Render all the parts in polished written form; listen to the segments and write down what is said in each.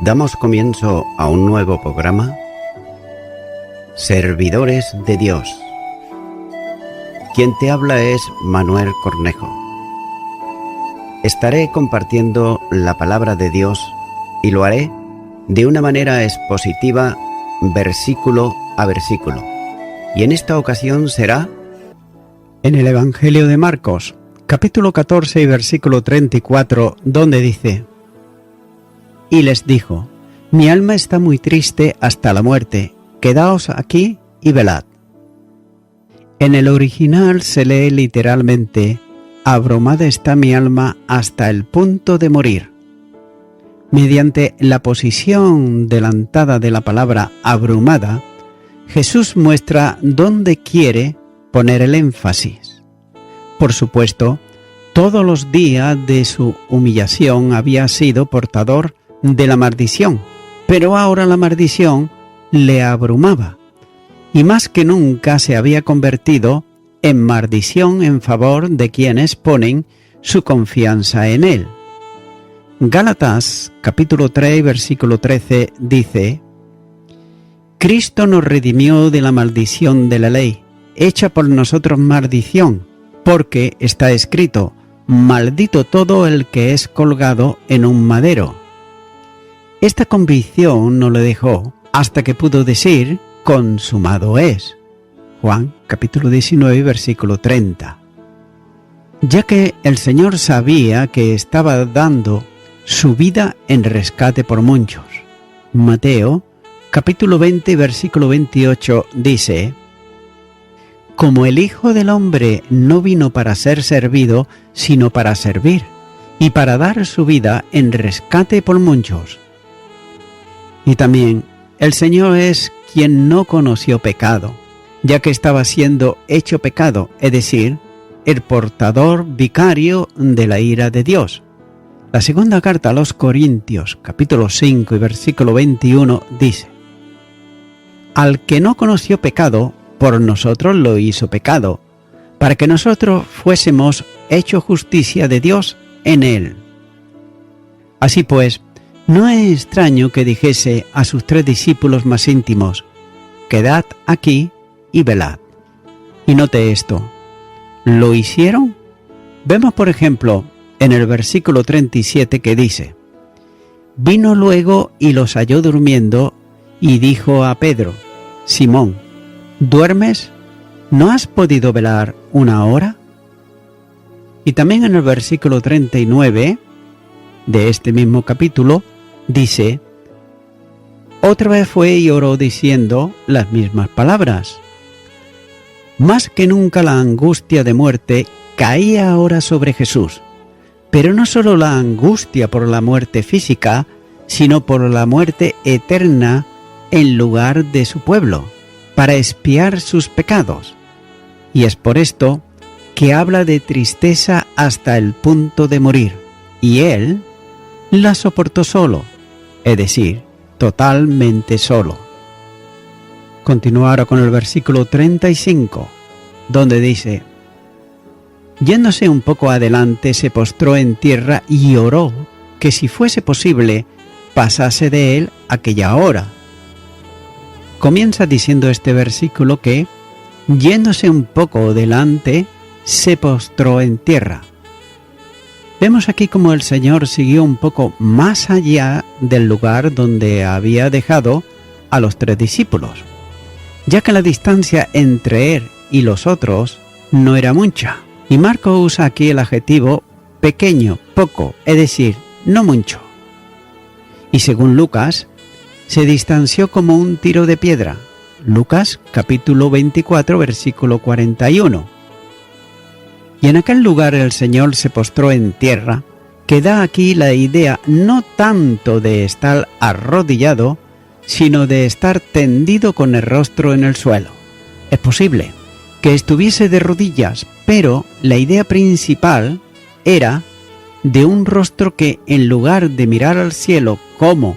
Damos comienzo a un nuevo programa, Servidores de Dios. Quien te habla es Manuel Cornejo. Estaré compartiendo la palabra de Dios y lo haré de una manera expositiva, versículo a versículo. Y en esta ocasión será en el Evangelio de Marcos, capítulo 14 y versículo 34, donde dice: Y les dijo: Mi alma está muy triste hasta la muerte, quedaos aquí y velad. En el original se lee literalmente: Abrumada está mi alma hasta el punto de morir. Mediante la posición delantada de la palabra abrumada, Jesús muestra dónde quiere poner el énfasis. Por supuesto, todos los días de su humillación había sido portador de la maldición, pero ahora la maldición le abrumaba, y más que nunca se había convertido en maldición en favor de quienes ponen su confianza en él. Gálatas, capítulo 3, versículo 13, dice: Cristo nos redimió de la maldición de la ley, hecha por nosotros maldición, porque está escrito: maldito todo el que es colgado en un madero. Esta convicción no le dejó hasta que pudo decir: consumado es. Juan, capítulo 19, versículo 30. Ya que el Señor sabía que estaba dando su vida en rescate por muchos. Mateo, capítulo 20, versículo 28 dice: Como el Hijo del Hombre no vino para ser servido, sino para servir, y para dar su vida en rescate por muchos. Y también el Señor es quien no conoció pecado, ya que estaba siendo hecho pecado, es decir, el portador vicario de la ira de Dios. La segunda carta a los Corintios, capítulo 5 y versículo 21, dice: Al que no conoció pecado, por nosotros lo hizo pecado, para que nosotros fuésemos hecho justicia de Dios en él. Así pues, no es extraño que dijese a sus 3 discípulos más íntimos: quedad aquí y velad. Y note esto: ¿lo hicieron? Vemos, por ejemplo, en el versículo 37 que dice: Vino luego y los halló durmiendo, y dijo a Pedro: Simón, ¿duermes? ¿No has podido velar 1 hora? Y también en el versículo 39 de este mismo capítulo dice: Otra vez fue y oró diciendo las mismas palabras. Más que nunca la angustia de muerte caía ahora sobre Jesús, pero no solo la angustia por la muerte física, sino por la muerte eterna en lugar de su pueblo, para expiar sus pecados. Y es por esto que habla de tristeza hasta el punto de morir, y él la soportó solo, es decir, totalmente solo. Continúa ahora con el versículo 35, donde dice: Yéndose un poco adelante, se postró en tierra y oró que si fuese posible pasase de él aquella hora. Comienza diciendo este versículo que, yéndose un poco adelante, se postró en tierra. Vemos aquí cómo el Señor siguió un poco más allá del lugar donde había dejado a los 3 discípulos, ya que la distancia entre él y los otros no era mucha. Y Marcos usa aquí el adjetivo pequeño, poco, es decir, no mucho. Y según Lucas, se distanció como un tiro de piedra. Lucas, capítulo 24, versículo 41. Y en aquel lugar el Señor se postró en tierra, que da aquí la idea no tanto de estar arrodillado, sino de estar tendido con el rostro en el suelo. Es posible que estuviese de rodillas, pero la idea principal era de un rostro que, en lugar de mirar al cielo como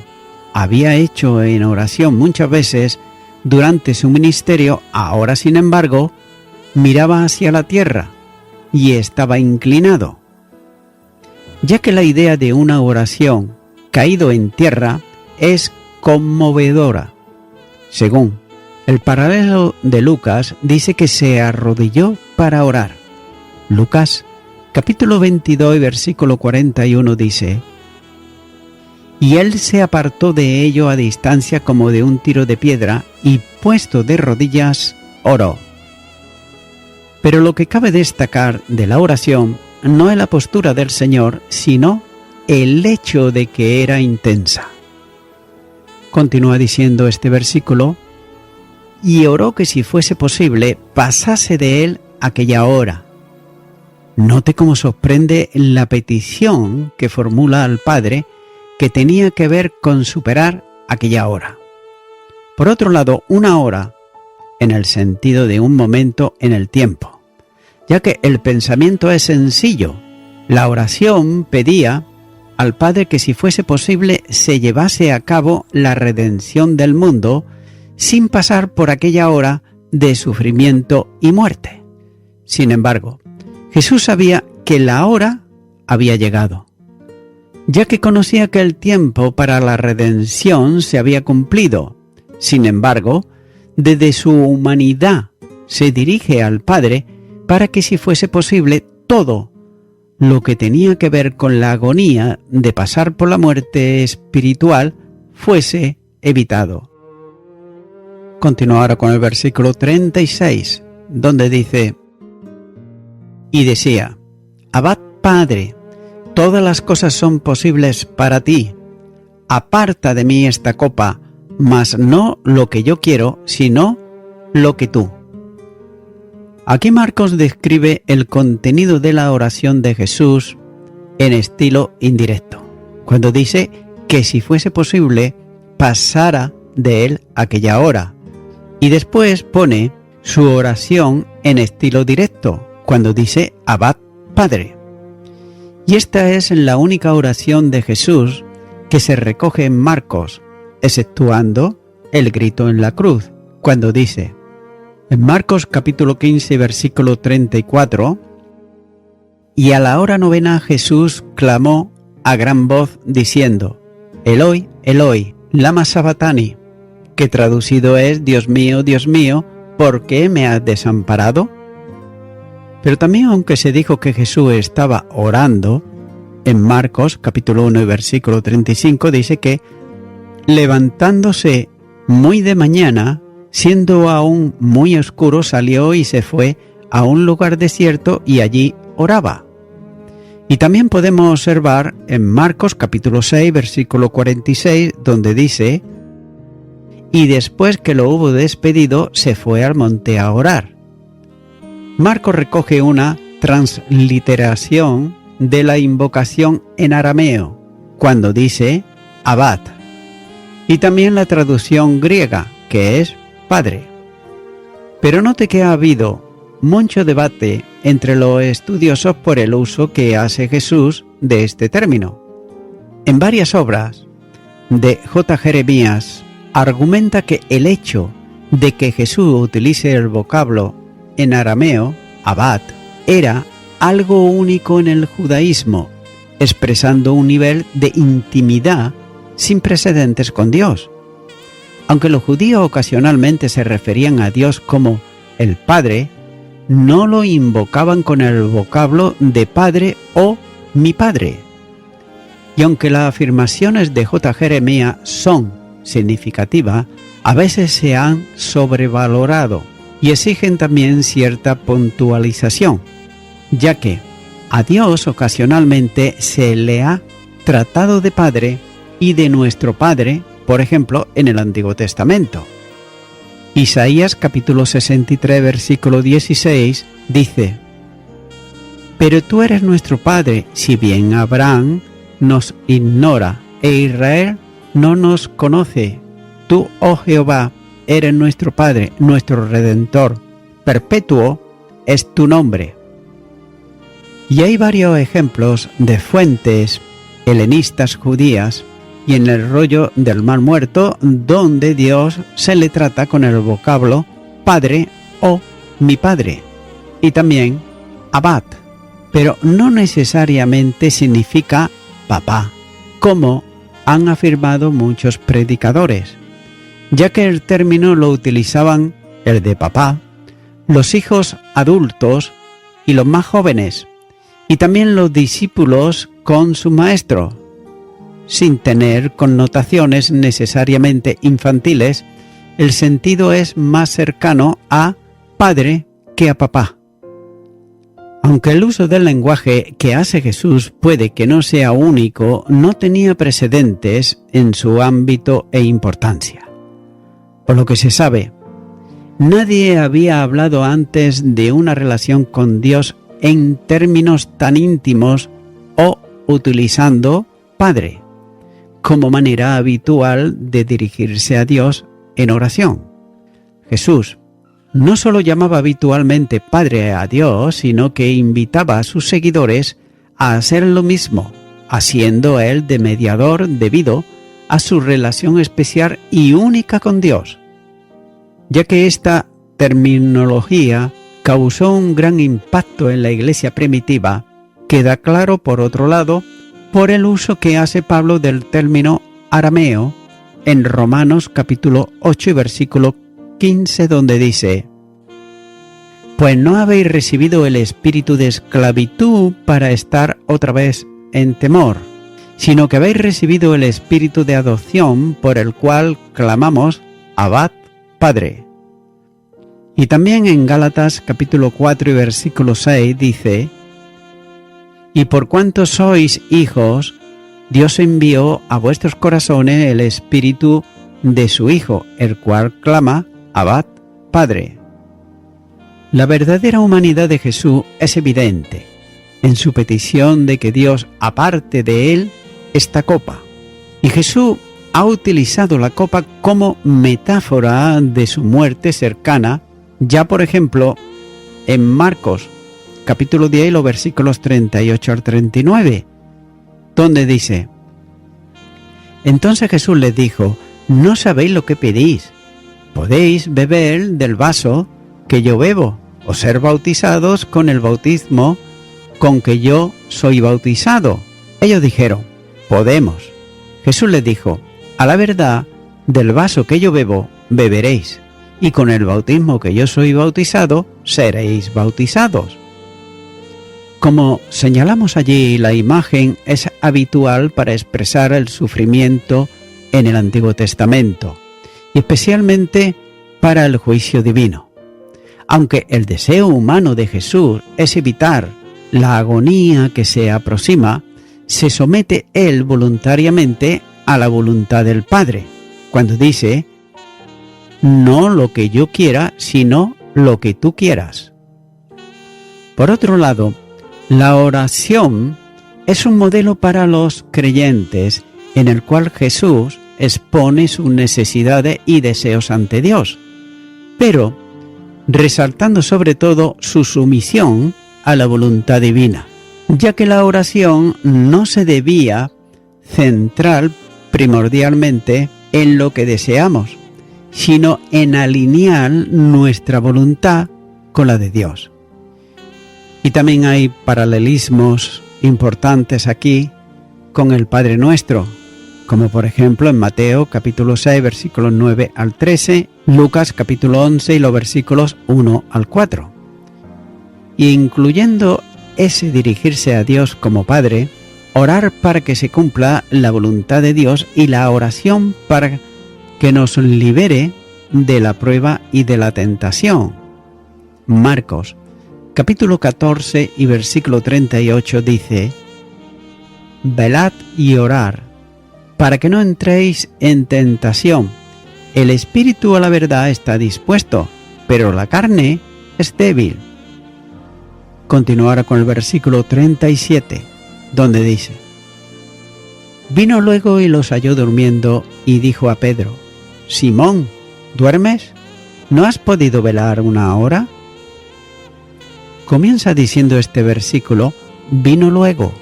había hecho en oración muchas veces durante su ministerio, ahora sin embargo miraba hacia la tierra y estaba inclinado. Ya que la idea de una oración caído en tierra es conmovedora. Según el paralelo de Lucas, dice que se arrodilló para orar. Lucas, capítulo 22 y versículo 41 dice: y él se apartó de ello a distancia como de un tiro de piedra, y puesto de rodillas, oró. Pero lo que cabe destacar de la oración no es la postura del Señor, sino el hecho de que era intensa. Continúa diciendo este versículo: y oró que si fuese posible pasase de él aquella hora. Note cómo sorprende la petición que formula al Padre, que tenía que ver con superar aquella hora. Por otro lado, una hora en el sentido de un momento en el tiempo, ya que el pensamiento es sencillo. La oración pedía al Padre que si fuese posible se llevase a cabo la redención del mundo sin pasar por aquella hora de sufrimiento y muerte. Sin embargo, Jesús sabía que la hora había llegado, ya que conocía que el tiempo para la redención se había cumplido. Sin embargo, desde su humanidad se dirige al Padre para que si fuese posible todo lo que tenía que ver con la agonía de pasar por la muerte espiritual fuese evitado. Continúa ahora con el versículo 36, donde dice: y decía: Abad Padre, todas las cosas son posibles para ti. Aparta de mí esta copa, mas no lo que yo quiero, sino lo que tú. Aquí Marcos describe el contenido de la oración de Jesús en estilo indirecto, cuando dice que si fuese posible pasara de él aquella hora, y después pone su oración en estilo directo, cuando dice Abad Padre. Y esta es la única oración de Jesús que se recoge en Marcos, exceptuando el grito en la cruz, cuando dice, en Marcos capítulo 15, versículo 34, y a la hora novena Jesús clamó a gran voz diciendo: Eloi, Eloi, lama sabactani, que traducido es: Dios mío, ¿por qué me has desamparado? Pero también, aunque se dijo que Jesús estaba orando, en Marcos capítulo 1 y versículo 35 dice que levantándose muy de mañana, siendo aún muy oscuro, salió y se fue a un lugar desierto y allí oraba. Y también podemos observar en Marcos capítulo 6 versículo 46 donde dice: y después que lo hubo despedido se fue al monte a orar. Marcos recoge una transliteración de la invocación en arameo, cuando dice Abad, y también la traducción griega, que es Padre. Pero note que ha habido mucho debate entre los estudiosos por el uso que hace Jesús de este término. En varias obras de J. Jeremías argumenta que el hecho de que Jesús utilice el vocablo en arameo, abad, era algo único en el judaísmo, expresando un nivel de intimidad sin precedentes con Dios. Aunque los judíos ocasionalmente se referían a Dios como el Padre, no lo invocaban con el vocablo de Padre o mi Padre. Y aunque las afirmaciones de J. Jeremías son significativas, a veces se han sobrevalorado y exigen también cierta puntualización, ya que a Dios ocasionalmente se le ha tratado de Padre y de nuestro Padre, por ejemplo, en el Antiguo Testamento. Isaías capítulo 63 versículo 16 dice: Pero tú eres nuestro Padre, si bien Abraham nos ignora e Israel no nos conoce. Tú, oh Jehová, eres nuestro Padre, nuestro Redentor. Perpetuo es tu nombre. Y hay varios ejemplos de fuentes helenistas judías y en el rollo del Mar Muerto, donde Dios se le trata con el vocablo Padre o mi Padre, y también Abad, pero no necesariamente significa papá, como han afirmado muchos predicadores, ya que el término lo utilizaban el de papá, los hijos adultos y los más jóvenes, y también los discípulos con su maestro, sin tener connotaciones necesariamente infantiles. El sentido es más cercano a padre que a papá. Aunque el uso del lenguaje que hace Jesús puede que no sea único, no tenía precedentes en su ámbito e importancia. Por lo que se sabe, nadie había hablado antes de una relación con Dios en términos tan íntimos o utilizando Padre como manera habitual de dirigirse a Dios en oración. Jesús no solo llamaba habitualmente Padre a Dios, sino que invitaba a sus seguidores a hacer lo mismo, haciendo Él de mediador debido a su relación especial y única con Dios, ya que esta terminología causó un gran impacto en la iglesia primitiva. Queda claro, por otro lado, por el uso que hace Pablo del término arameo en Romanos capítulo 8 y versículo 15, donde dice: «Pues no habéis recibido el espíritu de esclavitud para estar otra vez en temor, sino que habéis recibido el espíritu de adopción por el cual clamamos, Abba, Padre». Y también en Gálatas capítulo 4 y versículo 6 dice: «Y por cuanto sois hijos, Dios envió a vuestros corazones el espíritu de su Hijo, el cual clama, Abba, Padre». La verdadera humanidad de Jesús es evidente en su petición de que Dios aparte de él esta copa. Y Jesús ha utilizado la copa como metáfora de su muerte cercana, ya por ejemplo en Marcos capítulo 10 y los versículos 38 al 39, donde dice: «Entonces Jesús les dijo: no sabéis lo que pedís. Podéis beber del vaso que yo bebo, o ser bautizados con el bautismo con que yo soy bautizado». Ellos dijeron: «Podemos». Jesús les dijo: «A la verdad, del vaso que yo bebo, beberéis, y con el bautismo que yo soy bautizado, seréis bautizados». Como señalamos allí, la imagen es habitual para expresar el sufrimiento en el Antiguo Testamento, y especialmente para el juicio divino. Aunque el deseo humano de Jesús es evitar la agonía que se aproxima, se somete él voluntariamente a la voluntad del Padre, cuando dice: «No lo que yo quiera, sino lo que tú quieras». Por otro lado, la oración es un modelo para los creyentes en el cual Jesús expone sus necesidades y deseos ante Dios, pero resaltando sobre todo su sumisión a la voluntad divina, ya que la oración no se debía centrar primordialmente en lo que deseamos, sino en alinear nuestra voluntad con la de Dios. Y también hay paralelismos importantes aquí con el Padre Nuestro, como por ejemplo en Mateo capítulo 6 versículos 9 al 13, Lucas capítulo 11 y los versículos 1 al 4. Y incluyendo ese dirigirse a Dios como Padre, orar para que se cumpla la voluntad de Dios y la oración para que nos libere de la prueba y de la tentación. Marcos capítulo 14 y versículo 38 dice: «Velad y orad, para que no entréis en tentación. El espíritu a la verdad está dispuesto, pero la carne es débil». Continuará con el versículo 37, donde dice: «Vino luego y los halló durmiendo, y dijo a Pedro: Simón, ¿duermes? ¿No has podido velar una hora?». Comienza diciendo este versículo: «Vino luego».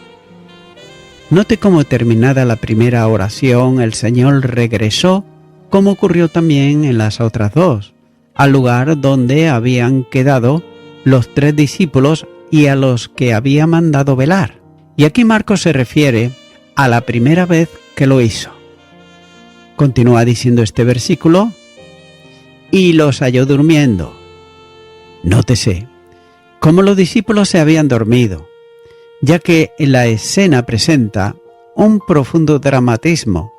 Note cómo terminada la primera oración, el Señor regresó, como ocurrió también en las otras dos, al lugar donde habían quedado los 3 discípulos y a los que había mandado velar. Y aquí Marcos se refiere a la primera vez que lo hizo. Continúa diciendo este versículo, y los halló durmiendo. Nótese cómo los discípulos se habían dormido, ya que la escena presenta un profundo dramatismo,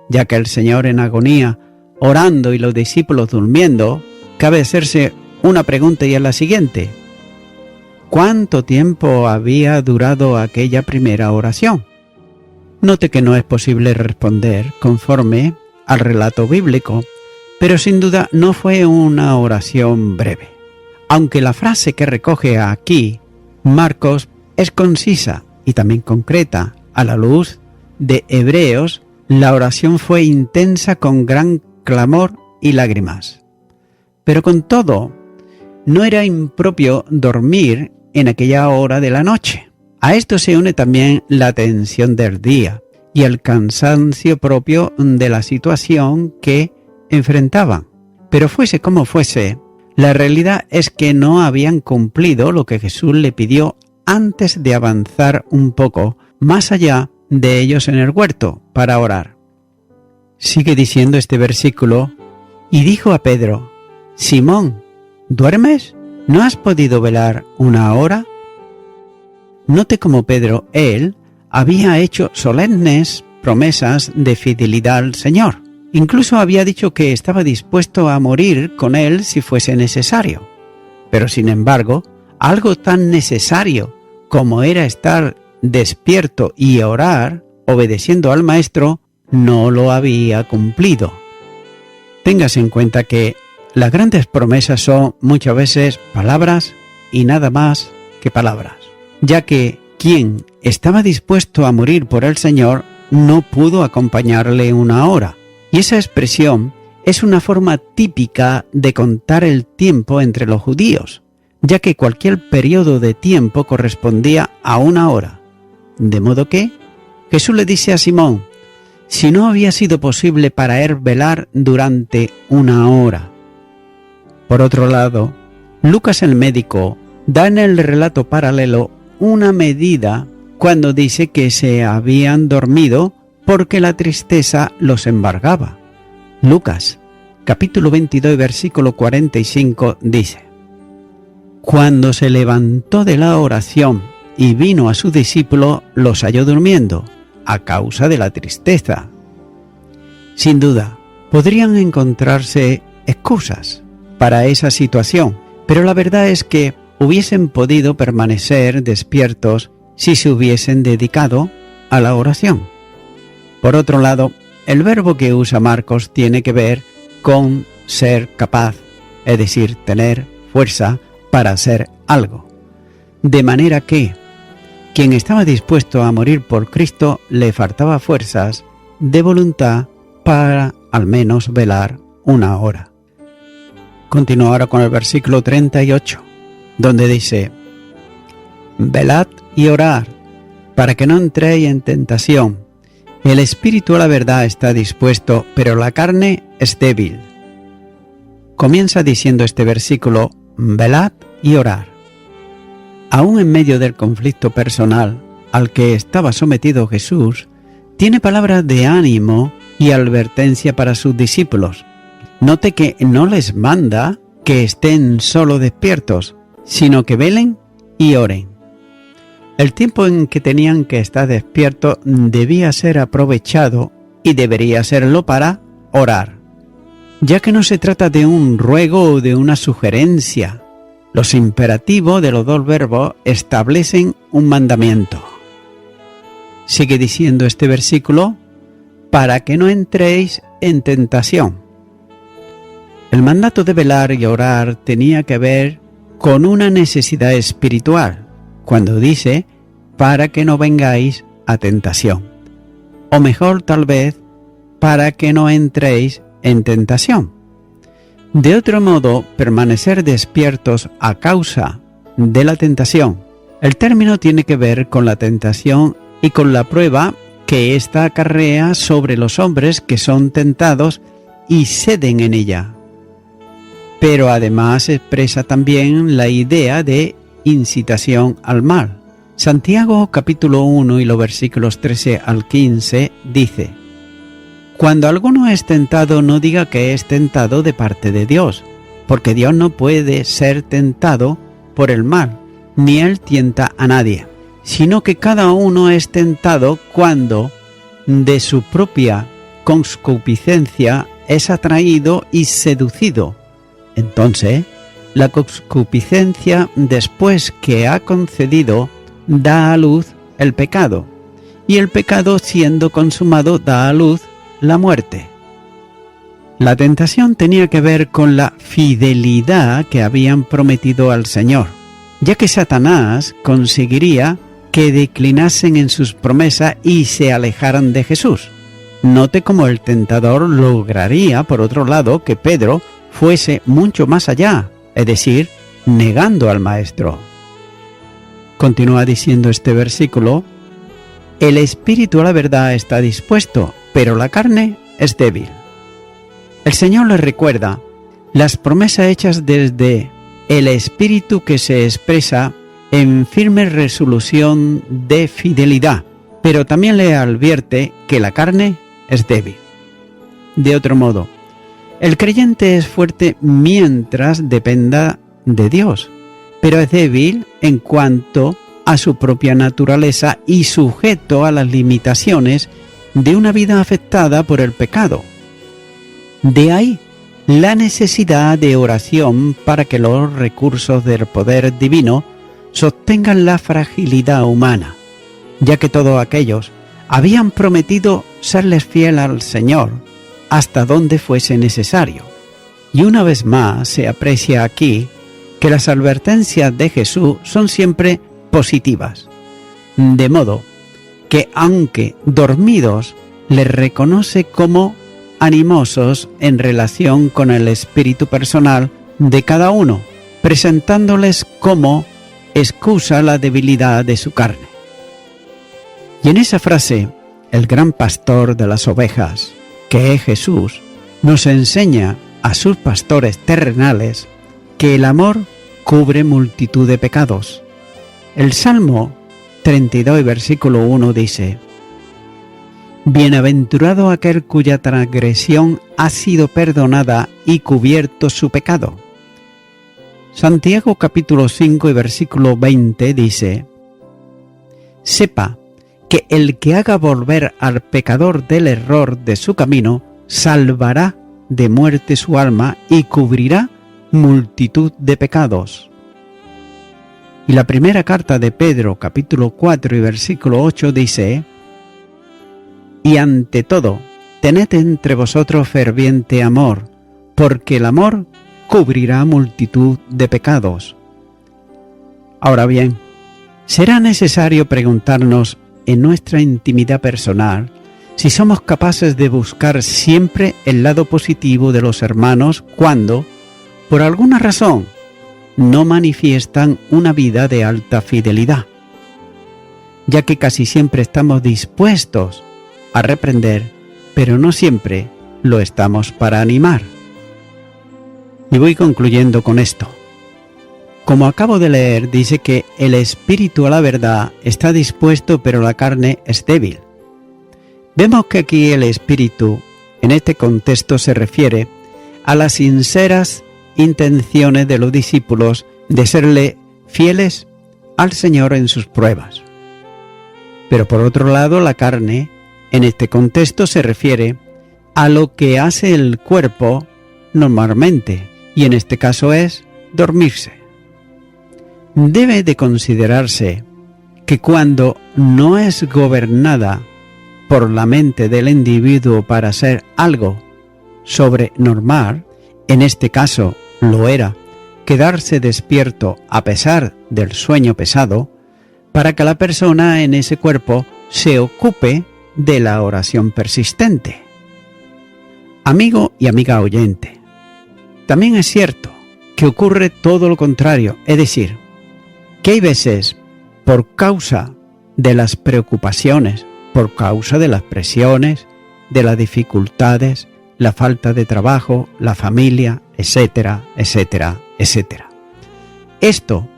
ya que el Señor en agonía, orando y los discípulos durmiendo, cabe hacerse una pregunta y es la siguiente: ¿cuánto tiempo había durado aquella primera oración? Note que no es posible responder conforme al relato bíblico, pero sin duda no fue una oración breve. Aunque la frase que recoge aquí Marcos es concisa y también concreta, a la luz de Hebreos, la oración fue intensa con gran clamor y lágrimas. Pero con todo, no era impropio dormir en aquella hora de la noche. A esto se une también la tensión del día y el cansancio propio de la situación que enfrentaban. Pero fuese como fuese, la realidad es que no habían cumplido lo que Jesús le pidió antes de avanzar un poco más allá de ellos en el huerto para orar. Sigue diciendo este versículo, y dijo a Pedro: Simón, ¿duermes? ¿No has podido velar una hora? Note cómo Pedro, él, había hecho solemnes promesas de fidelidad al Señor. Incluso había dicho que estaba dispuesto a morir con él si fuese necesario. Pero sin embargo, algo tan necesario como era estar despierto y orar, obedeciendo al Maestro, no lo había cumplido. Téngase en cuenta que las grandes promesas son muchas veces palabras y nada más que palabras, ya que quien estaba dispuesto a morir por el Señor no pudo acompañarle una hora. Y esa expresión es una forma típica de contar el tiempo entre los judíos, ya que cualquier periodo de tiempo correspondía a una hora. De modo que Jesús le dice a Simón, si no había sido posible para él velar durante una hora. Por otro lado, Lucas el médico da en el relato paralelo una medida cuando dice que se habían dormido porque la tristeza los embargaba. Lucas, capítulo 22, versículo 45, dice: Cuando se levantó de la oración y vino a su discípulo, los halló durmiendo, a causa de la tristeza. Sin duda, podrían encontrarse excusas para esa situación, pero la verdad es que hubiesen podido permanecer despiertos si se hubiesen dedicado a la oración. Por otro lado, el verbo que usa Marcos tiene que ver con ser capaz, es decir, tener fuerza para hacer algo. De manera que quien estaba dispuesto a morir por Cristo le faltaba fuerzas de voluntad para al menos velar una hora. Continúo ahora con el versículo 38, donde dice: Velad y orad, para que no entréis en tentación. El espíritu a la verdad está dispuesto, pero la carne es débil. Comienza diciendo este versículo: velad y orad. Aún en medio del conflicto personal al que estaba sometido Jesús, tiene palabras de ánimo y advertencia para sus discípulos. Note que no les manda que estén solo despiertos, sino que velen y oren. El tiempo en que tenían que estar despiertos debía ser aprovechado y debería serlo para orar, ya que no se trata de un ruego o de una sugerencia. Los imperativos de los dos verbos establecen un mandamiento. Sigue diciendo este versículo: para que no entréis en tentación. El mandato de velar y orar tenía que ver con una necesidad espiritual, cuando dice para que no vengáis a tentación, o mejor tal vez, para que no entréis en tentación. De otro modo, permanecer despiertos a causa de la tentación. El término tiene que ver con la tentación y con la prueba que ésta acarrea sobre los hombres que son tentados y ceden en ella. Pero además expresa también la idea de incitación al mal. Santiago capítulo 1 y los versículos 13 al 15 dice: Cuando alguno es tentado, no diga que es tentado de parte de Dios, porque Dios no puede ser tentado por el mal, ni Él tienta a nadie, sino que cada uno es tentado cuando de su propia concupiscencia es atraído y seducido. Entonces, la concupiscencia, después que ha concedido, da a luz el pecado, y el pecado, siendo consumado, da a luz la muerte. La tentación tenía que ver con la fidelidad que habían prometido al Señor, ya que Satanás conseguiría que declinasen en sus promesas y se alejaran de Jesús. Note cómo el tentador lograría, por otro lado, que Pedro fuese mucho más allá, es decir, negando al Maestro. Continúa diciendo este versículo: el espíritu a la verdad está dispuesto, pero la carne es débil. El Señor les recuerda las promesas hechas desde el espíritu que se expresa en firme resolución de fidelidad, pero también le advierte que la carne es débil. De otro modo, el creyente es fuerte mientras dependa de Dios, pero es débil en cuanto a su propia naturaleza y sujeto a las limitaciones de una vida afectada por el pecado. De ahí la necesidad de oración para que los recursos del poder divino sostengan la fragilidad humana, ya que todos aquellos habían prometido serles fiel al Señor hasta donde fuese necesario. Y una vez más se aprecia aquí que las advertencias de Jesús son siempre positivas, de modo que aunque dormidos, les reconoce como animosos en relación con el espíritu personal de cada uno, presentándoles como excusa la debilidad de su carne. Y en esa frase, el gran pastor de las ovejas, que es Jesús, nos enseña a sus pastores terrenales que el amor cubre multitud de pecados. El Salmo 32, versículo 1 dice: bienaventurado aquel cuya transgresión ha sido perdonada y cubierto su pecado. Santiago capítulo 5 y versículo 20 dice: sepa que el que haga volver al pecador del error de su camino, salvará de muerte su alma y cubrirá multitud de pecados. Y la primera carta de Pedro, capítulo 4 y versículo 8 dice: y ante todo, tened entre vosotros ferviente amor, porque el amor cubrirá multitud de pecados. Ahora bien, será necesario preguntarnos en nuestra intimidad personal si somos capaces de buscar siempre el lado positivo de los hermanos cuando, por alguna razón, no manifiestan una vida de alta fidelidad, ya que casi siempre estamos dispuestos a reprender, pero no siempre lo estamos para animar. Y voy concluyendo con esto. Como acabo de leer, dice que el espíritu a la verdad está dispuesto, pero la carne es débil. Vemos que aquí el espíritu, en este contexto, se refiere a las sinceras intenciones de los discípulos de serle fieles al Señor en sus pruebas. Pero por otro lado, la carne, en este contexto, se refiere a lo que hace el cuerpo normalmente, y en este caso es dormirse. Debe de considerarse que cuando no es gobernada por la mente del individuo para hacer algo sobrenormal, en este caso lo era quedarse despierto a pesar del sueño pesado, para que la persona en ese cuerpo se ocupe de la oración persistente. Amigo y amiga oyente, también es cierto que ocurre todo lo contrario, es decir, que hay veces, por causa de las preocupaciones, por causa de las presiones, de las dificultades, la falta de trabajo, la familia, etcétera, etcétera, etcétera. Esto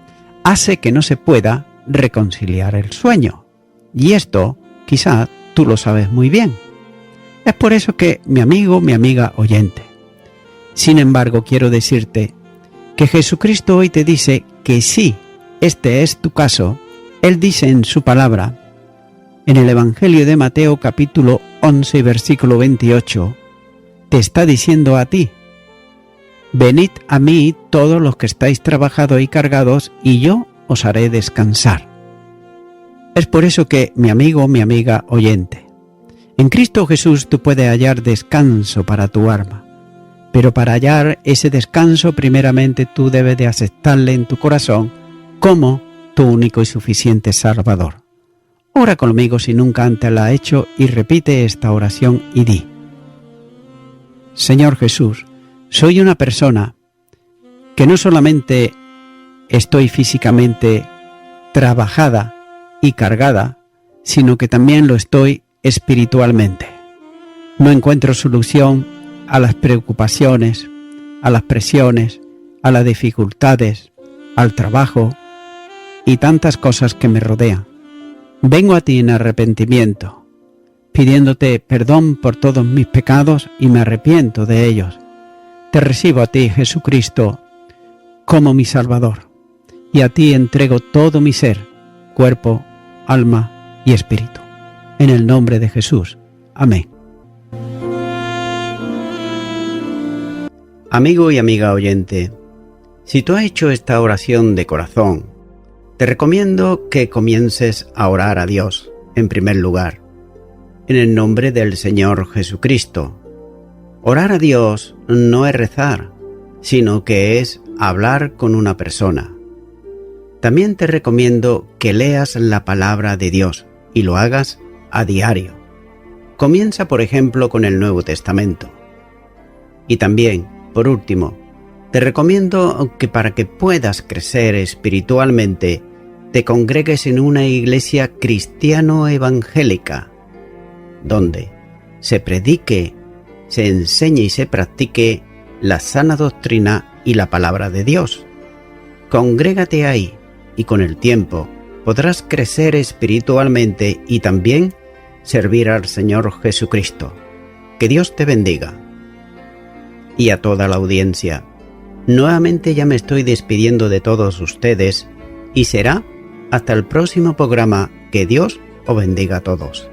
hace que no se pueda reconciliar el sueño, y esto quizá tú lo sabes muy bien. Es por eso que, mi amigo, mi amiga oyente, sin embargo, quiero decirte que Jesucristo hoy te dice que si este es tu caso, Él dice en su palabra, en el Evangelio de Mateo capítulo 11, versículo 28, te está diciendo a ti, venid a mí todos los que estáis trabajados y cargados, y yo os haré descansar. Es por eso que, mi amigo, mi amiga oyente, en Cristo Jesús tú puedes hallar descanso para tu alma. Pero para hallar ese descanso, primeramente tú debes de aceptarle en tu corazón como tu único y suficiente Salvador. Ora conmigo si nunca antes la has hecho y repite esta oración y di: Señor Jesús, soy una persona que no solamente estoy físicamente trabajada y cargada, sino que también lo estoy espiritualmente. No encuentro solución a las preocupaciones, a las presiones, a las dificultades, al trabajo y tantas cosas que me rodean. Vengo a ti en arrepentimiento, pidiéndote perdón por todos mis pecados y me arrepiento de ellos. Te recibo a ti, Jesucristo, como mi Salvador, y a ti entrego todo mi ser, cuerpo, alma y espíritu. En el nombre de Jesús. Amén. Amigo y amiga oyente, si tú has hecho esta oración de corazón, te recomiendo que comiences a orar a Dios, en primer lugar, en el nombre del Señor Jesucristo. Orar a Dios no es rezar, sino que es hablar con una persona. También te recomiendo que leas la palabra de Dios y lo hagas a diario. Comienza, por ejemplo, con el Nuevo Testamento. Y también, por último, te recomiendo que para que puedas crecer espiritualmente, te congregues en una iglesia cristiano-evangélica, donde se predique, se enseñe y se practique la sana doctrina y la palabra de Dios. Congrégate ahí y con el tiempo podrás crecer espiritualmente y también servir al Señor Jesucristo. Que Dios te bendiga. Y a toda la audiencia, nuevamente ya me estoy despidiendo de todos ustedes y será hasta el próximo programa. Que Dios os bendiga a todos.